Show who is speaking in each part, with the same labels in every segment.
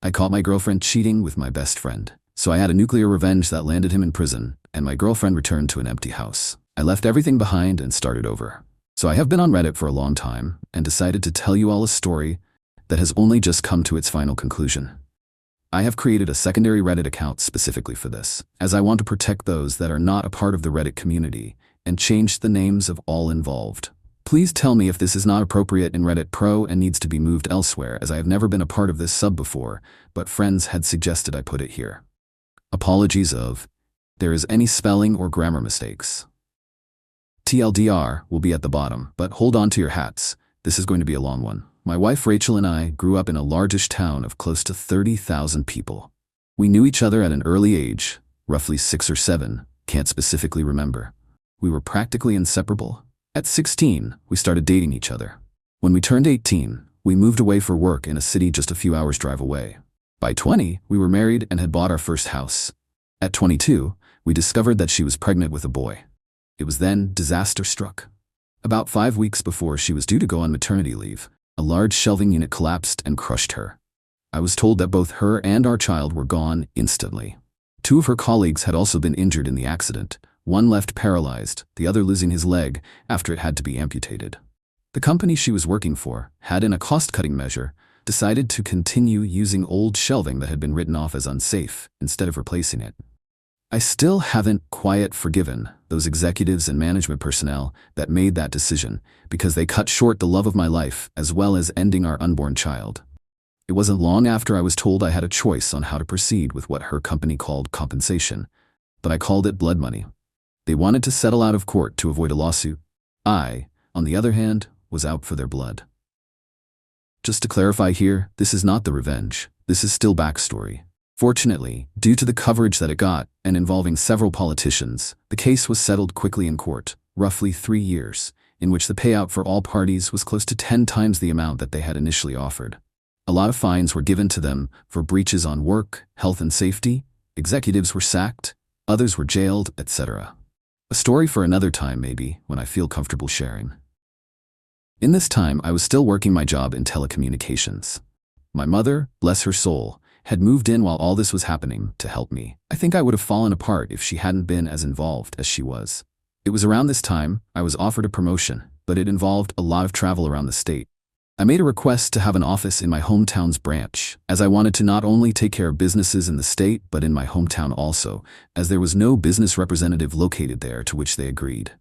Speaker 1: I caught my girlfriend cheating with my best friend. So I had a nuclear revenge that landed him in prison, and my girlfriend returned to an empty house. I left everything behind and started over. So I have been on Reddit for a long time and decided to tell you all a story that has only just come to its final conclusion. I have created a secondary Reddit account specifically for this, as I want to protect those that are not a part of the Reddit community and change the names of all involved. Please tell me if this is not appropriate in Reddit Pro and needs to be moved elsewhere, as I have never been a part of this sub before, but friends had suggested I put it here. Apologies if there is any spelling or grammar mistakes. TLDR will be at the bottom, but hold on to your hats. This is going to be a long one. My wife Rachel and I grew up in a largish town of close to 30,000 people. We knew each other at an early age, roughly 6 or 7, can't specifically remember. We were practically inseparable. At 16, we started dating each other. When we turned 18, we moved away for work in a city just a few hours' drive away. By 20, we were married and had bought our first house. At 22, we discovered that she was pregnant with a boy. It was then disaster struck. About 5 weeks before she was due to go on maternity leave, a large shelving unit collapsed and crushed her. I was told that both her and our child were gone instantly. 2 of her colleagues had also been injured in the accident, one left paralyzed, the other losing his leg after it had to be amputated. The company she was working for had, in a cost-cutting measure, decided to continue using old shelving that had been written off as unsafe instead of replacing it. I still haven't quite forgiven those executives and management personnel that made that decision, because they cut short the love of my life as well as ending our unborn child. It wasn't long after I was told I had a choice on how to proceed with what her company called compensation, but I called it blood money. They wanted to settle out of court to avoid a lawsuit. I, on the other hand, was out for their blood. Just to clarify here, this is not the revenge. This is still backstory. Fortunately, due to the coverage that it got, and involving several politicians, the case was settled quickly in court, roughly 3 years, in which the payout for all parties was close to 10 times the amount that they had initially offered. A lot of fines were given to them for breaches on work, health and safety, executives were sacked, others were jailed, etc. A story for another time maybe, when I feel comfortable sharing. In this time, I was still working my job in telecommunications. My mother, bless her soul, had moved in while all this was happening to help me. I think I would have fallen apart if she hadn't been as involved as she was. It was around this time I was offered a promotion, but it involved a lot of travel around the state. I made a request to have an office in my hometown's branch, as I wanted to not only take care of businesses in the state, but in my hometown also, as there was no business representative located there, to which they agreed.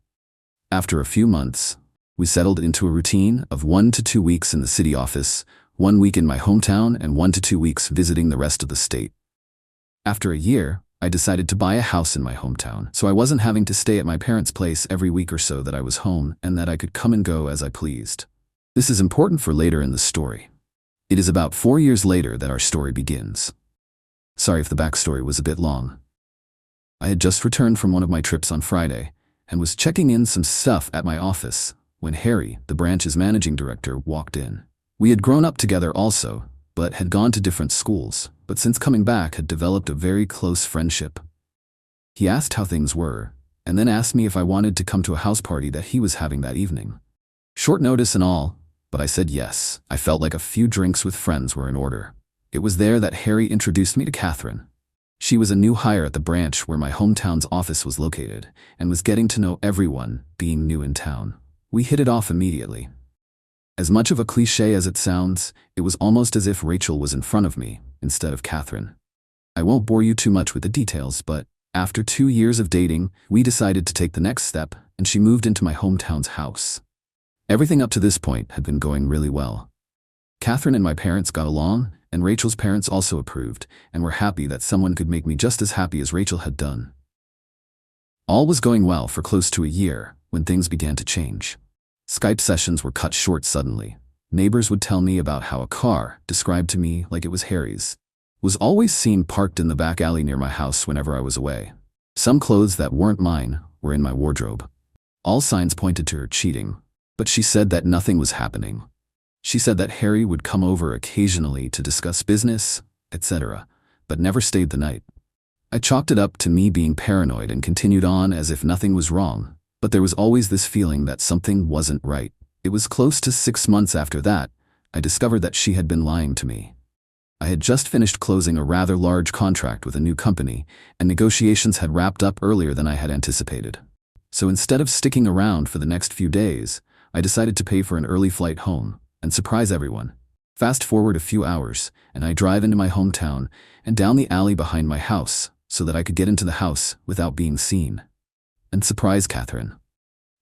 Speaker 1: After a few months, we settled into a routine of 1 to 2 weeks in the city office, 1 week in my hometown, and 1 to 2 weeks visiting the rest of the state. After a year, I decided to buy a house in my hometown, so I wasn't having to stay at my parents' place every week or so, that I was home and that I could come and go as I pleased. This is important for later in the story. It is about 4 years later that our story begins. Sorry if the backstory was a bit long. I had just returned from one of my trips on Friday and was checking in some stuff at my office when Harry, the branch's managing director, walked in. We had grown up together also, but had gone to different schools, but since coming back had developed a very close friendship. He asked how things were, and then asked me if I wanted to come to a house party that he was having that evening. Short notice and all, but I said yes. I felt like a few drinks with friends were in order. It was there that Harry introduced me to Catherine. She was a new hire at the branch where my hometown's office was located, and was getting to know everyone, being new in town. We hit it off immediately. As much of a cliché as it sounds, it was almost as if Rachel was in front of me, instead of Catherine. I won't bore you too much with the details, but after 2 years of dating, we decided to take the next step, and she moved into my hometown's house. Everything up to this point had been going really well. Catherine and my parents got along, and Rachel's parents also approved, and were happy that someone could make me just as happy as Rachel had done. All was going well for close to a year, when things began to change. Skype sessions were cut short suddenly. Neighbors would tell me about how a car, described to me like it was Harry's, was always seen parked in the back alley near my house whenever I was away. Some clothes that weren't mine were in my wardrobe. All signs pointed to her cheating, but she said that nothing was happening. She said that Harry would come over occasionally to discuss business, etc., but never stayed the night. I chalked it up to me being paranoid and continued on as if nothing was wrong, but there was always this feeling that something wasn't right. It was close to 6 months after that, I discovered that she had been lying to me. I had just finished closing a rather large contract with a new company, and negotiations had wrapped up earlier than I had anticipated. So instead of sticking around for the next few days, I decided to pay for an early flight home and surprise everyone. Fast forward a few hours, and I drive into my hometown and down the alley behind my house so that I could get into the house without being seen and surprise Catherine.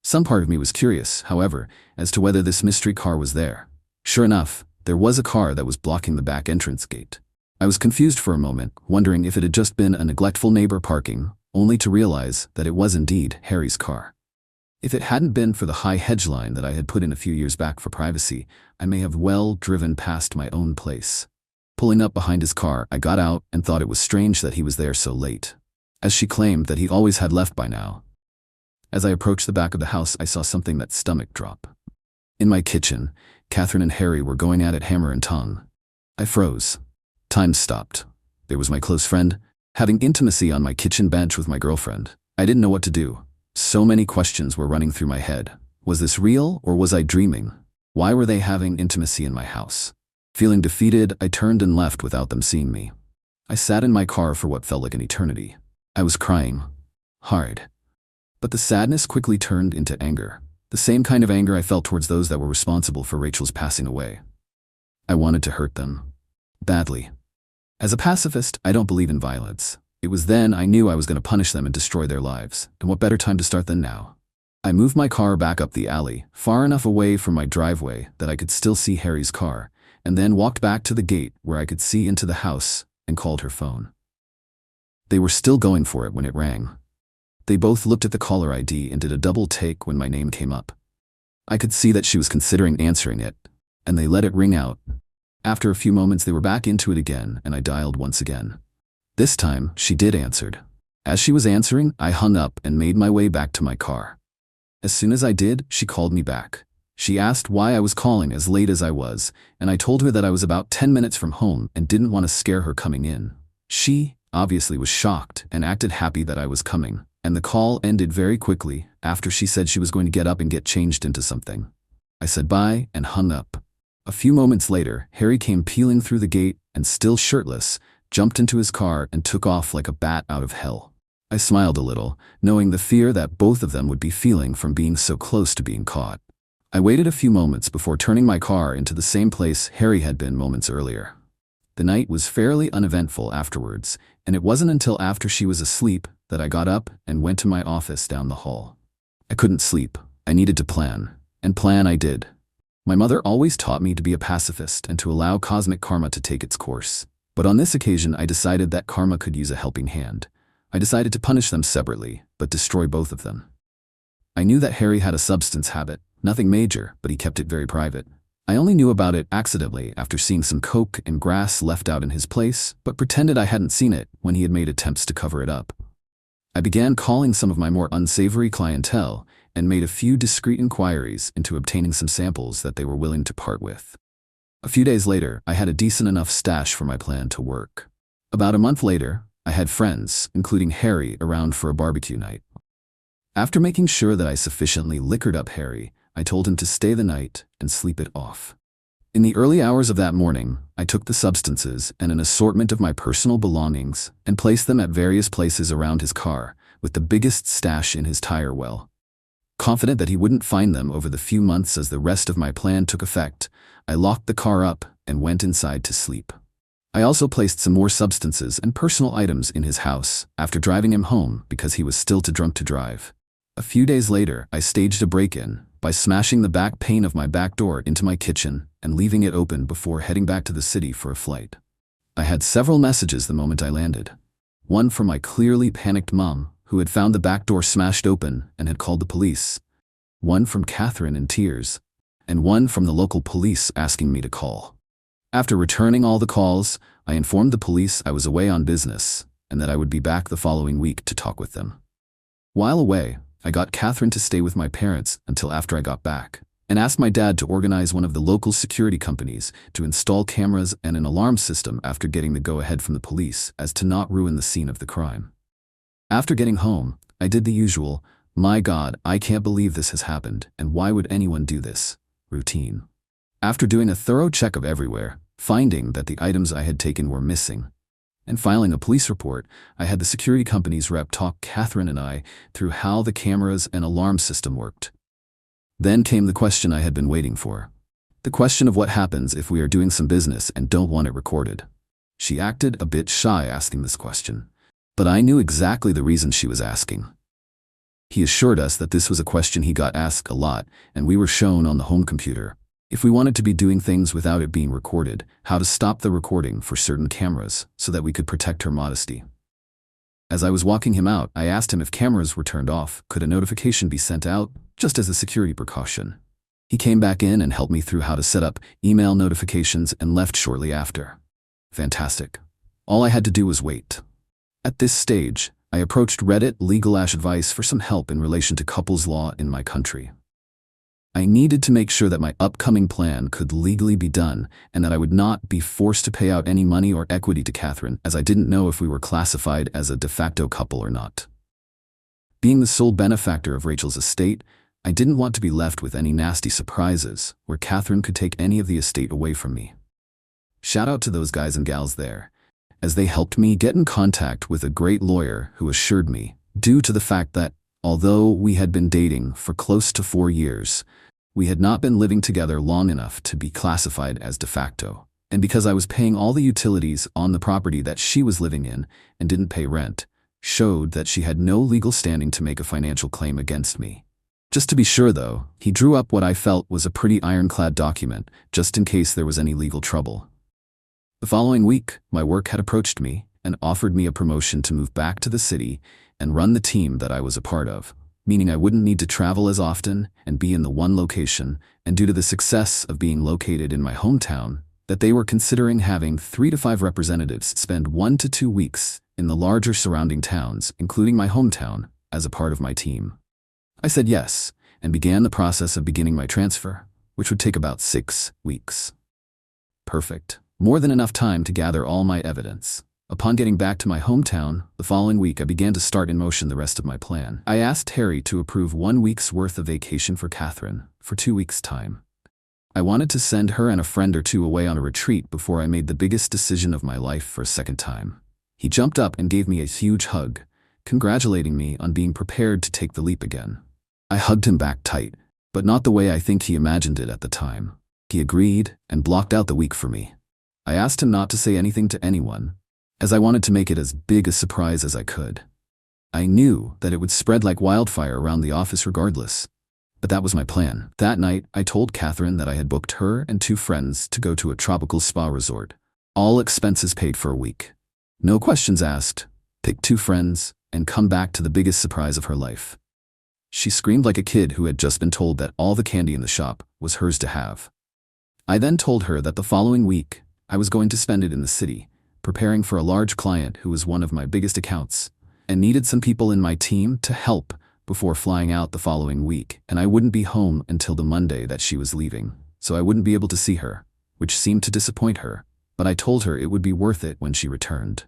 Speaker 1: Some part of me was curious, however, as to whether this mystery car was there. Sure enough, there was a car that was blocking the back entrance gate. I was confused for a moment, wondering if it had just been a neglectful neighbor parking, only to realize that it was indeed Harry's car. If it hadn't been for the high hedge line that I had put in a few years back for privacy, I may have well driven past my own place. Pulling up behind his car, I got out and thought it was strange that he was there so late, as she claimed that he always had left by now. As I approached the back of the house, I saw something that stomach drop. In my kitchen, Catherine and Harry were going at it hammer and tongue. I froze. Time stopped. There was my close friend, having intimacy on my kitchen bench with my girlfriend. I didn't know what to do. So many questions were running through my head. Was this real, or was I dreaming? Why were they having intimacy in my house? Feeling defeated, I turned and left without them seeing me. I sat in my car for what felt like an eternity. I was crying. Hard. But the sadness quickly turned into anger. The same kind of anger I felt towards those that were responsible for Rachel's passing away. I wanted to hurt them. Badly. As a pacifist, I don't believe in violence. It was then I knew I was going to punish them and destroy their lives, and what better time to start than now? I moved my car back up the alley, far enough away from my driveway that I could still see Harry's car, and then walked back to the gate where I could see into the house and called her phone. They were still going for it when it rang. They both looked at the caller ID and did a double take when my name came up. I could see that she was considering answering it, and they let it ring out. After a few moments, they were back into it again, and I dialed once again. This time, she did answer. As she was answering, I hung up and made my way back to my car. As soon as I did, she called me back. She asked why I was calling as late as I was, and I told her that I was about 10 minutes from home and didn't want to scare her coming in. She, obviously, was shocked and acted happy that I was coming, and the call ended very quickly after she said she was going to get up and get changed into something. I said bye and hung up. A few moments later, Harry came peeling through the gate and, still shirtless, jumped into his car and took off like a bat out of hell. I smiled a little, knowing the fear that both of them would be feeling from being so close to being caught. I waited a few moments before turning my car into the same place Harry had been moments earlier. The night was fairly uneventful afterwards, and it wasn't until after she was asleep that I got up and went to my office down the hall. I couldn't sleep. I needed to plan, and plan I did. My mother always taught me to be a pacifist and to allow cosmic karma to take its course. But on this occasion, I decided that karma could use a helping hand. I decided to punish them separately, but destroy both of them. I knew that Harry had a substance habit, nothing major, but he kept it very private. I only knew about it accidentally after seeing some coke and grass left out in his place, but pretended I hadn't seen it when he had made attempts to cover it up. I began calling some of my more unsavory clientele and made a few discreet inquiries into obtaining some samples that they were willing to part with. A few days later, I had a decent enough stash for my plan to work. About a month later, I had friends, including Harry, around for a barbecue night. After making sure that I sufficiently liquored up Harry, I told him to stay the night and sleep it off. In the early hours of that morning, I took the substances and an assortment of my personal belongings and placed them at various places around his car, with the biggest stash in his tire well. Confident that he wouldn't find them over the few months as the rest of my plan took effect, I locked the car up and went inside to sleep. I also placed some more substances and personal items in his house after driving him home because he was still too drunk to drive. A few days later, I staged a break-in by smashing the back pane of my back door into my kitchen and leaving it open before heading back to the city for a flight. I had several messages the moment I landed. One from my clearly panicked mom, who had found the back door smashed open and had called the police. One from Catherine in tears, and one from the local police asking me to call. After returning all the calls, I informed the police I was away on business and that I would be back the following week to talk with them. While away, I got Catherine to stay with my parents until after I got back, and asked my dad to organize one of the local security companies to install cameras and an alarm system after getting the go-ahead from the police as to not ruin the scene of the crime. After getting home, I did the usual, "My God, I can't believe this has happened, and why would anyone do this?" routine. After doing a thorough check of everywhere, finding that the items I had taken were missing, and filing a police report. I had the security company's rep talk Catherine and I through how the cameras and alarm system worked. Then came the question I had been waiting for. The question of what happens if we are doing some business and don't want it recorded. She acted a bit shy asking this question, but I knew exactly the reason she was asking. He assured us that this was a question he got asked a lot, and we were shown on the home computer, if we wanted to be doing things without it being recorded, how to stop the recording for certain cameras so that we could protect her modesty. As I was walking him out, I asked him if cameras were turned off, could a notification be sent out, just as a security precaution. He came back in and helped me through how to set up email notifications and left shortly after. Fantastic. All I had to do was wait. At this stage, I approached Reddit Legal Advice for some help in relation to couples law in my country. I needed to make sure that my upcoming plan could legally be done and that I would not be forced to pay out any money or equity to Catherine, as I didn't know if we were classified as a de facto couple or not. Being the sole benefactor of Rachel's estate, I didn't want to be left with any nasty surprises where Catherine could take any of the estate away from me. Shout out to those guys and gals there, as they helped me get in contact with a great lawyer who assured me, due to the fact that, although we had been dating for close to 4 years, we had not been living together long enough to be classified as de facto, and because I was paying all the utilities on the property that she was living in and didn't pay rent, showed that she had no legal standing to make a financial claim against me. Just to be sure though, he drew up what I felt was a pretty ironclad document, just in case there was any legal trouble. The following week, my work had approached me and offered me a promotion to move back to the city and run the team that I was a part of, meaning I wouldn't need to travel as often and be in the one location, and due to the success of being located in my hometown, that they were considering having 3 to 5 representatives spend 1 to 2 weeks in the larger surrounding towns, including my hometown, as a part of my team. I said yes, and began the process of beginning my transfer, which would take about 6 weeks. Perfect. More than enough time to gather all my evidence. Upon getting back to my hometown, the following week I began to start in motion the rest of my plan. I asked Harry to approve 1 week's worth of vacation for Catherine, for 2 weeks' time. I wanted to send her and a friend or two away on a retreat before I made the biggest decision of my life for a second time. He jumped up and gave me a huge hug, congratulating me on being prepared to take the leap again. I hugged him back tight, but not the way I think he imagined it at the time. He agreed and blocked out the week for me. I asked him not to say anything to anyone, as I wanted to make it as big a surprise as I could. I knew that it would spread like wildfire around the office regardless, but that was my plan. That night, I told Catherine that I had booked her and 2 friends to go to a tropical spa resort, all expenses paid for a week. No questions asked, pick 2 friends, and come back to the biggest surprise of her life. She screamed like a kid who had just been told that all the candy in the shop was hers to have. I then told her that the following week, I was going to spend it in the city, preparing for a large client who was one of my biggest accounts, and needed some people in my team to help before flying out the following week, and I wouldn't be home until the Monday that she was leaving, so I wouldn't be able to see her, which seemed to disappoint her, but I told her it would be worth it when she returned.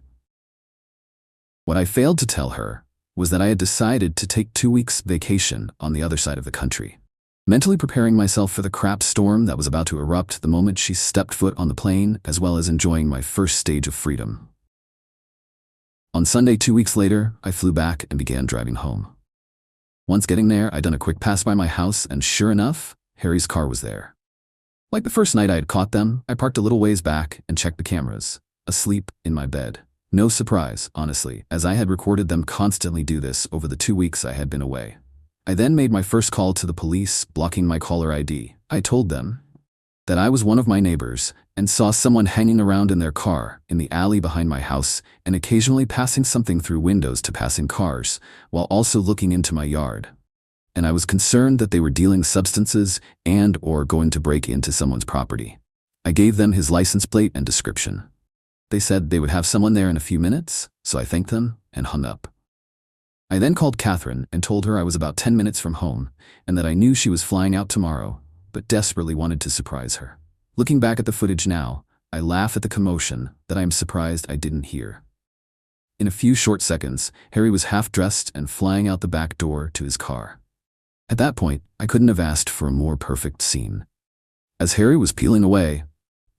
Speaker 1: What I failed to tell her was that I had decided to take 2 weeks vacation on the other side of the country, mentally preparing myself for the crap storm that was about to erupt the moment she stepped foot on the plane, as well as enjoying my first stage of freedom. On Sunday 2 weeks later, I flew back and began driving home. Once getting there, I'd done a quick pass by my house, and sure enough, Harry's car was there. Like the first night I had caught them, I parked a little ways back and checked the cameras, asleep in my bed. No surprise, honestly, as I had recorded them constantly do this over the 2 weeks I had been away. I then made my first call to the police, blocking my caller ID. I told them that I was one of my neighbors and saw someone hanging around in their car in the alley behind my house and occasionally passing something through windows to passing cars, while also looking into my yard. And I was concerned that they were dealing substances and/or going to break into someone's property. I gave them his license plate and description. They said they would have someone there in a few minutes, so I thanked them and hung up. I then called Catherine and told her I was about 10 minutes from home and that I knew she was flying out tomorrow, but desperately wanted to surprise her. Looking back at the footage now, I laugh at the commotion that I am surprised I didn't hear. In a few short seconds, Harry was half-dressed and flying out the back door to his car. At that point, I couldn't have asked for a more perfect scene. As Harry was peeling away,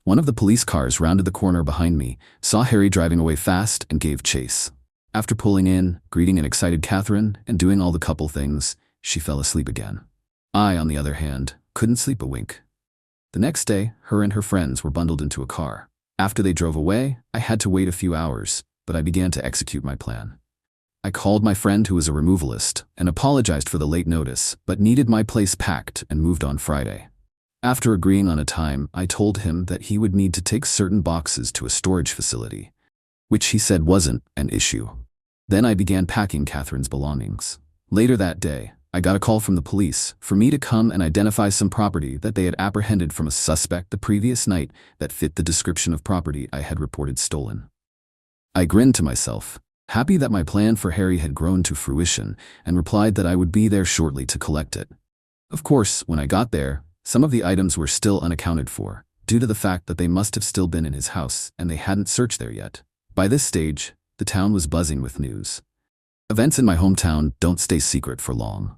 Speaker 1: One of the police cars rounded the corner behind me, saw Harry driving away fast, and gave chase. After pulling in, greeting an excited Catherine, and doing all the couple things, she fell asleep again. I, on the other hand, couldn't sleep a wink. The next day, her and her friends were bundled into a car. After they drove away, I had to wait a few hours, but I began to execute my plan. I called my friend who was a removalist and apologized for the late notice, but needed my place packed and moved on Friday. After agreeing on a time, I told him that he would need to take certain boxes to a storage facility, which he said wasn't an issue. Then I began packing Catherine's belongings. Later that day, I got a call from the police for me to come and identify some property that they had apprehended from a suspect the previous night that fit the description of property I had reported stolen. I grinned to myself, happy that my plan for Harry had grown to fruition, and replied that I would be there shortly to collect it. Of course, when I got there, some of the items were still unaccounted for, due to the fact that they must have still been in his house and they hadn't searched there yet. By this stage, the town was buzzing with news. Events in my hometown don't stay secret for long.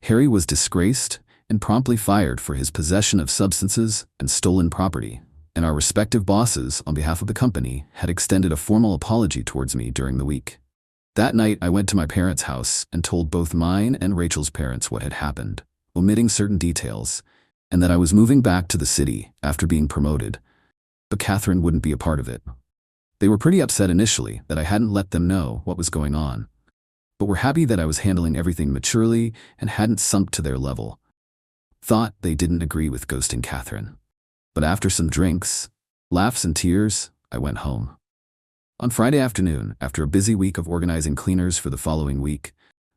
Speaker 1: Harry was disgraced and promptly fired for his possession of substances and stolen property, and our respective bosses, on behalf of the company, had extended a formal apology towards me during the week. That night, I went to my parents' house and told both mine and Rachel's parents what had happened, omitting certain details, and that I was moving back to the city after being promoted, but Catherine wouldn't be a part of it. They were pretty upset initially that I hadn't let them know what was going on, but were happy that I was handling everything maturely and hadn't sunk to their level. Thought they didn't agree with ghosting Catherine. But after some drinks, laughs and tears, I went home. On Friday afternoon, after a busy week of organizing cleaners for the following week,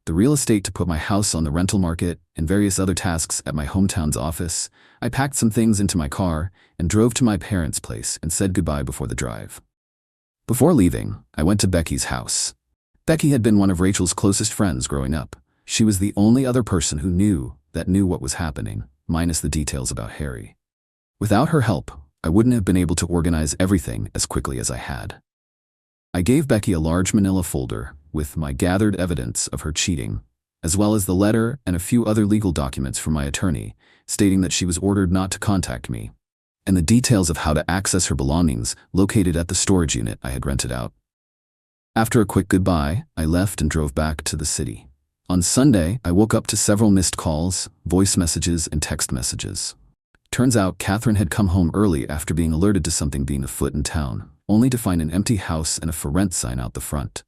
Speaker 1: the real estate to put my house on the rental market, and various other tasks at my hometown's office, I packed some things into my car and drove to my parents' place and said goodbye before the drive. Before leaving, I went to Becky's house. Becky had been one of Rachel's closest friends growing up. She was the only other person who knew what was happening, minus the details about Harry. Without her help, I wouldn't have been able to organize everything as quickly as I had. I gave Becky a large manila folder with my gathered evidence of her cheating, as well as the letter and a few other legal documents from my attorney, stating that she was ordered not to contact me, and the details of how to access her belongings located at the storage unit I had rented out. After a quick goodbye, I left and drove back to the city. On Sunday, I woke up to several missed calls, voice messages, and text messages. Turns out Catherine had come home early after being alerted to something being afoot in town, only to find an empty house and a for rent sign out the front.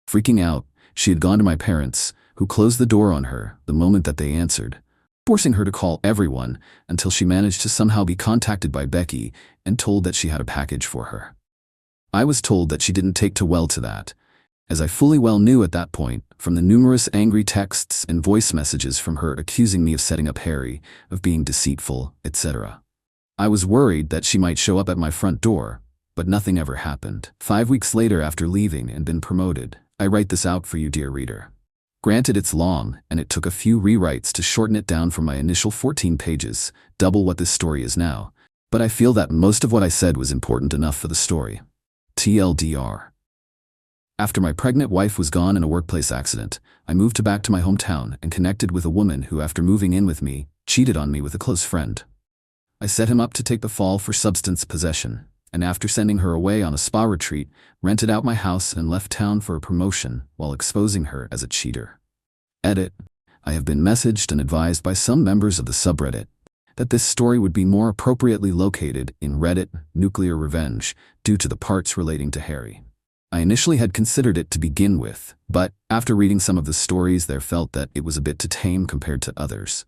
Speaker 1: Freaking out, she had gone to my parents, who closed the door on her the moment that they answered, forcing her to call everyone until she managed to somehow be contacted by Becky and told that she had a package for her. I was told that she didn't take too well to that, as I fully well knew at that point from the numerous angry texts and voice messages from her accusing me of setting up Harry, of being deceitful, etc. I was worried that she might show up at my front door, but nothing ever happened. 5 weeks later, after leaving and been promoted, I write this out for you, dear reader. Granted, it's long, and it took a few rewrites to shorten it down from my initial 14 pages, double what this story is now, but I feel that most of what I said was important enough for the story. TLDR. After my pregnant wife was gone in a workplace accident, I moved back to my hometown and connected with a woman who, after moving in with me, cheated on me with a close friend. I set him up to take the fall for substance possession, and after sending her away on a spa retreat, rented out my house and left town for a promotion while exposing her as a cheater. Edit. I have been messaged and advised by some members of the subreddit that this story would be more appropriately located in Reddit Nuclear Revenge due to the parts relating to Harry. I initially had considered it to begin with, but after reading some of the stories there felt that it was a bit too tame compared to others.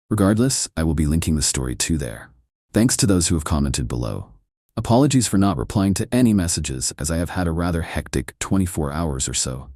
Speaker 1: Regardless, I will be linking the story to there. Thanks to those who have commented below. Apologies for not replying to any messages, as I have had a rather hectic 24 hours or so.